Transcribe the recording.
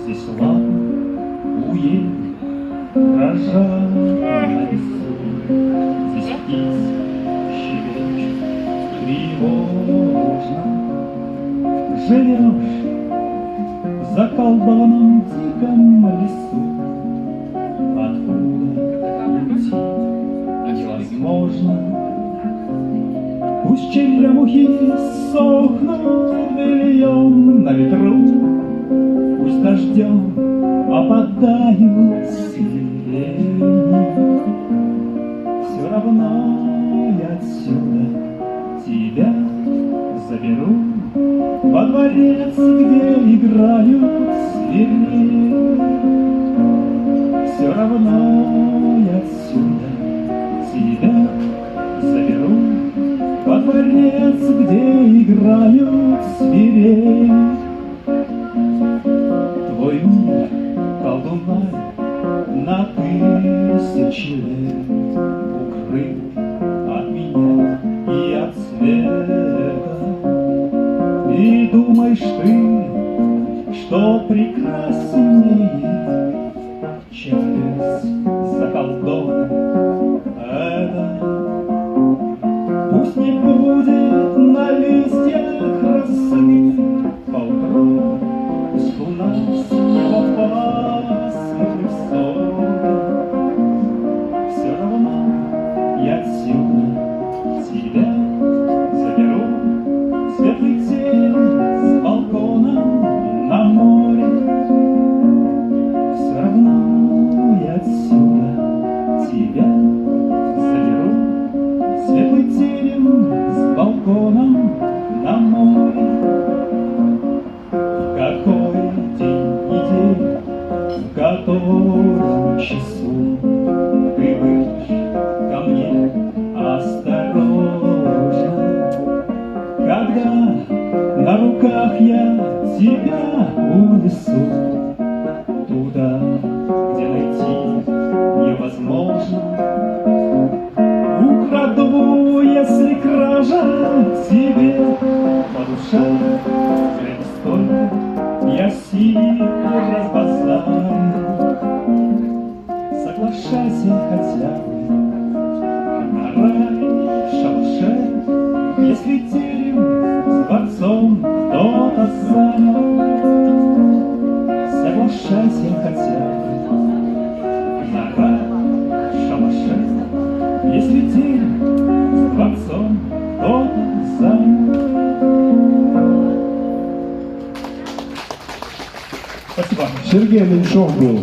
Здесь ладно, уедем, дрожа на лесу. Здесь птицы щебечут тревожно. Живешь в заколдованном диком лесу, откуда уйти невозможно. Пусть черемухи сохнут бельем на ветру, пусть дождем опадают сирени. Все равно я отсюда тебя заберу во дворец, где играют свирели. Все равно я отсюда тебя заберу во дворец, где играют свирели. Твой мир, колдунай, на тысячи лет укрыт от меня и от света. И думаешь ты, что прекраснее, чем лес заколдован это. Пусть не будет на листьях росы поутру, пусть луна снова посмотрит в сон. Все равно я отсюда тебя заберу, светлый тень с балкона на море. Все равно я отсюда тебя заберу, светлый тень с балконом на море. В какой день недели, в котором часу ты выйдешь ко мне осторожно, когда на руках я тебя унесу туда, где найти невозможно. Украду, если кража тебе по душе, ведь столько я сил разбазарю. Соглашайся хотя бы на рай в шалаше, если терем с дворцом кто-то занял. Соглашайся хотя бы на рай в шалаше, если терем с дворцом кто-то занял. Спасибо. Сергей Меньшов был.